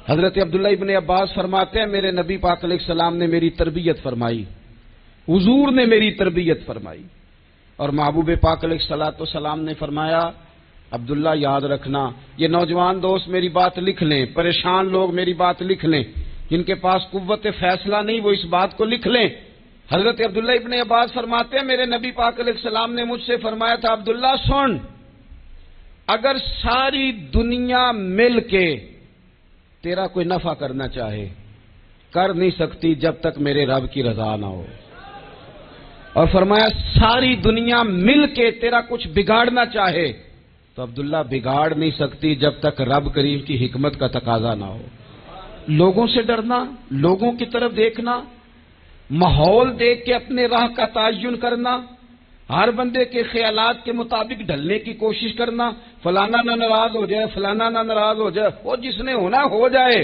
حضرت عبداللہ ابن عباس فرماتے ہیں میرے نبی پاک علیہ السلام نے میری تربیت فرمائی، حضور نے میری تربیت فرمائی، اور محبوب پاک علیہ السلام نے فرمایا عبداللہ یاد رکھنا، یہ نوجوان دوست میری بات لکھ لیں، پریشان لوگ میری بات لکھ لیں، جن کے پاس قوت فیصلہ نہیں وہ اس بات کو لکھ لیں۔ حضرت عبداللہ ابن عباس فرماتے ہیں میرے نبی پاک علیہ السلام نے مجھ سے فرمایا تھا عبداللہ سن، اگر ساری دنیا مل کے تیرا کوئی نفع کرنا چاہے کر نہیں سکتی جب تک میرے رب کی رضا نہ ہو، اور فرمایا ساری دنیا مل کے تیرا کچھ بگاڑنا چاہے تو عبداللہ بگاڑ نہیں سکتی جب تک رب کریم کی حکمت کا تقاضا نہ ہو۔ لوگوں سے ڈرنا، لوگوں کی طرف دیکھنا، ماحول دیکھ کے اپنے راہ کا تعین کرنا، ہر بندے کے خیالات کے مطابق ڈھلنے کی کوشش کرنا، فلانا نہ ناراض ہو جائے، فلانا نہ ناراض ہو جائے، وہ جس نے ہونا ہو جائے،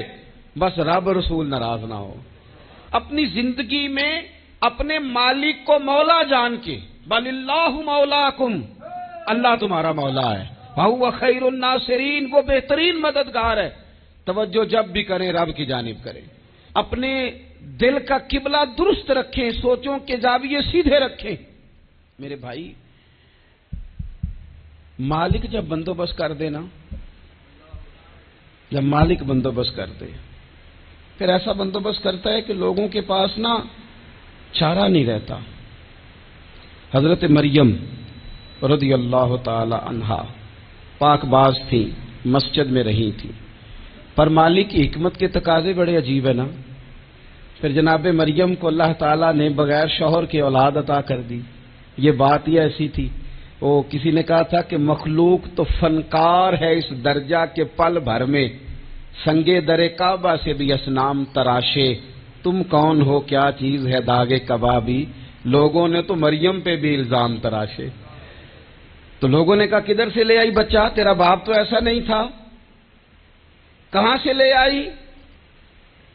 بس رب رسول ناراض نہ ہو۔ اپنی زندگی میں اپنے مالک کو مولا جان کے، بل اللہ مولاکم، اللہ تمہارا مولا ہے، وَهُوَ خَيْرُ النَّاصِرِينَ، وہ بہترین مددگار ہے۔ توجہ جب بھی کریں رب کی جانب کریں، اپنے دل کا قبلہ درست رکھیں، سوچوں کے زاویے سیدھے رکھیں۔ میرے بھائی، مالک جب بندوبست کر دے نا، جب مالک بندوبست کر دے پھر ایسا بندوبست کرتا ہے کہ لوگوں کے پاس نا چارہ نہیں رہتا۔ حضرت مریم رضی اللہ تعالی عنہا پاک باز تھی، مسجد میں رہی تھی، پر مالک کی حکمت کے تقاضے بڑے عجیب ہے نا۔ پھر جناب مریم کو اللہ تعالیٰ نے بغیر شوہر کے اولاد عطا کر دی۔ یہ بات ہی ایسی تھی، وہ کسی نے کہا تھا کہ مخلوق تو فنکار ہے اس درجہ کے پل بھر میں سنگے در کعبہ سے بھی اسنام تراشے، تم کون ہو کیا چیز ہے داغے کبابی، لوگوں نے تو مریم پہ بھی الزام تراشے۔ تو لوگوں نے کہا کدھر سے لے آئی بچہ، تیرا باپ تو ایسا نہیں تھا، کہاں سے لے آئی؟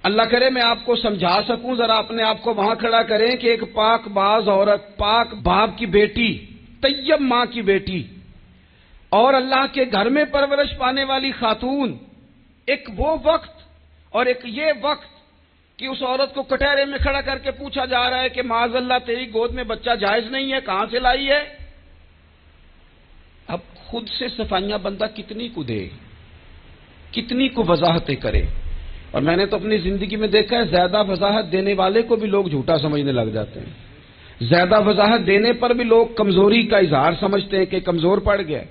اللہ کرے میں آپ کو سمجھا سکوں، ذرا اپنے آپ کو وہاں کھڑا کریں کہ ایک پاک باز عورت، پاک باپ کی بیٹی، طیب ماں کی بیٹی، اور اللہ کے گھر میں پرورش پانے والی خاتون، ایک وہ وقت اور ایک یہ وقت کہ اس عورت کو کٹہرے میں کھڑا کر کے پوچھا جا رہا ہے کہ معاذ اللہ تیری گود میں بچہ جائز نہیں ہے، کہاں سے لائی ہے؟ اب خود سے صفائیاں بندہ کتنی کو دے، کتنی کو وضاحتیں کرے۔ اور میں نے تو اپنی زندگی میں دیکھا ہے زیادہ وضاحت دینے والے کو بھی لوگ جھوٹا سمجھنے لگ جاتے ہیں، زیادہ وضاحت دینے پر بھی لوگ کمزوری کا اظہار سمجھتے ہیں کہ کمزور پڑ گیا۔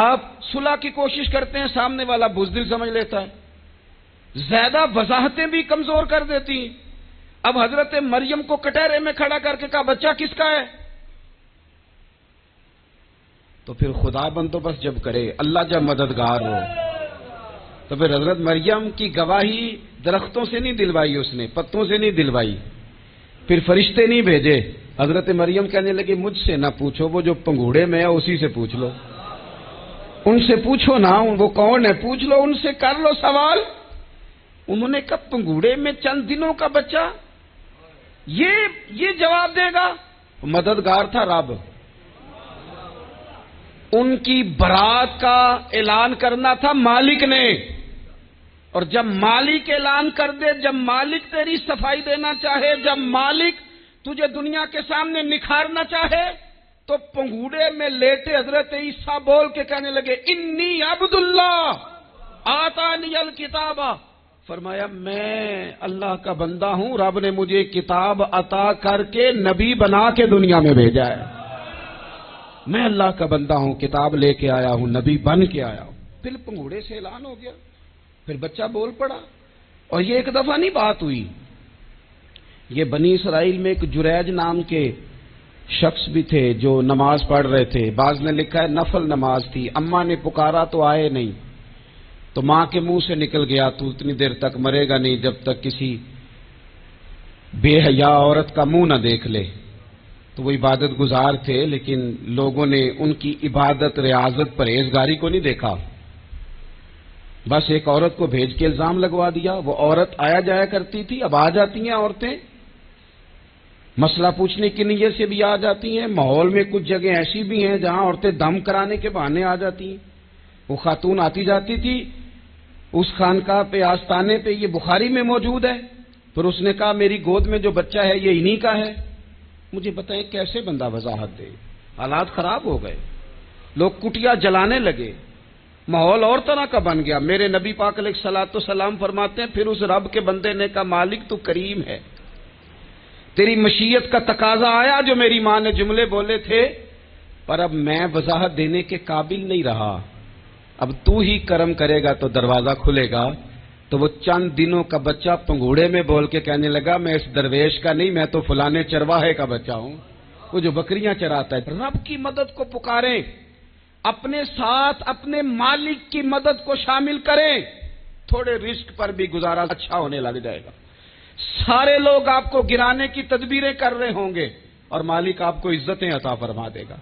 آپ صلح کی کوشش کرتے ہیں، سامنے والا بزدل سمجھ لیتا ہے، زیادہ وضاحتیں بھی کمزور کر دیتی ہیں۔ اب حضرت مریم کو کٹہرے میں کھڑا کر کے کہا بچہ کس کا ہے؟ تو پھر خدا بندوبست جب کرے، اللہ جب مددگار ہو، تو پھر حضرت مریم کی گواہی درختوں سے نہیں دلوائی، اس نے پتوں سے نہیں دلوائی، پھر فرشتے نہیں بھیجے۔ حضرت مریم کہنے لگی مجھ سے نہ پوچھو، وہ جو پنگوڑے میں ہے اسی سے پوچھ لو، ان سے پوچھو نا، وہ کون ہے پوچھ لو، ان سے کر لو سوال۔ انہوں نے کہا پنگوڑے میں چند دنوں کا بچہ، یہ جواب دے گا؟ مددگار تھا رب، ان کی برات کا اعلان کرنا تھا مالک نے، اور جب مالک اعلان کر دے، جب مالک تیری صفائی دینا چاہے، جب مالک تجھے دنیا کے سامنے نکھارنا چاہے، تو پنگوڑے میں لیٹے حضرت عیسیٰ بول کے کہنے لگے انی عبداللہ آتانی الکتاب، فرمایا میں اللہ کا بندہ ہوں، رب نے مجھے کتاب عطا کر کے نبی بنا کے دنیا میں بھیجا ہے، میں اللہ کا بندہ ہوں، کتاب لے کے آیا ہوں، نبی بن کے آیا ہوں۔ پھر پنگوڑے سے اعلان ہو گیا، پھر بچہ بول پڑا۔ اور یہ ایک دفعہ نہیں بات ہوئی، یہ بنی اسرائیل میں ایک جریج نام کے شخص بھی تھے جو نماز پڑھ رہے تھے، بعض نے لکھا ہے نفل نماز تھی، اماں نے پکارا تو آئے نہیں، تو ماں کے منہ سے نکل گیا تو اتنی دیر تک مرے گا نہیں جب تک کسی بے حیا عورت کا منہ نہ دیکھ لے۔ تو وہ عبادت گزار تھے، لیکن لوگوں نے ان کی عبادت، ریاضت، پرہیزگاری کو نہیں دیکھا، بس ایک عورت کو بھیج کے الزام لگوا دیا۔ وہ عورت آیا جایا کرتی تھی، اب آ جاتی ہیں عورتیں، مسئلہ پوچھنے کی نیت سے بھی آ جاتی ہیں، ماحول میں کچھ جگہ ایسی بھی ہیں جہاں عورتیں دم کرانے کے بہانے آ جاتی ہیں۔ وہ خاتون آتی جاتی تھی، اس خانقاہ پہ آستانے پہ یہ بخاری میں موجود ہے. پھر اس نے کہا میری گود میں جو بچہ ہے یہ انہی کا ہے. مجھے بتائیں کیسے بندہ وضاحت دے. حالات خراب ہو گئے، لوگ کٹیا جلانے لگے، ماحول اور طرح کا بن گیا. میرے نبی پاک علیہ الصلوۃ والسلام فرماتے ہیں پھر اس رب کے بندے نے کہا مالک تو کریم ہے، تیری مشیت کا تقاضا آیا جو میری ماں نے جملے بولے تھے، پر اب میں وضاحت دینے کے قابل نہیں رہا، اب تو ہی کرم کرے گا تو دروازہ کھلے گا. تو وہ چند دنوں کا بچہ پنگوڑے میں بول کے کہنے لگا میں اس درویش کا نہیں، میں تو فلانے چرواہے کا بچہ ہوں، وہ جو بکریاں چراتا ہے. رب کی مدد کو پکاریں، اپنے ساتھ اپنے مالک کی مدد کو شامل کریں، تھوڑے رزق پر بھی گزارا اچھا ہونے لگ جائے گا. سارے لوگ آپ کو گرانے کی تدبیریں کر رہے ہوں گے اور مالک آپ کو عزتیں عطا فرما دے گا.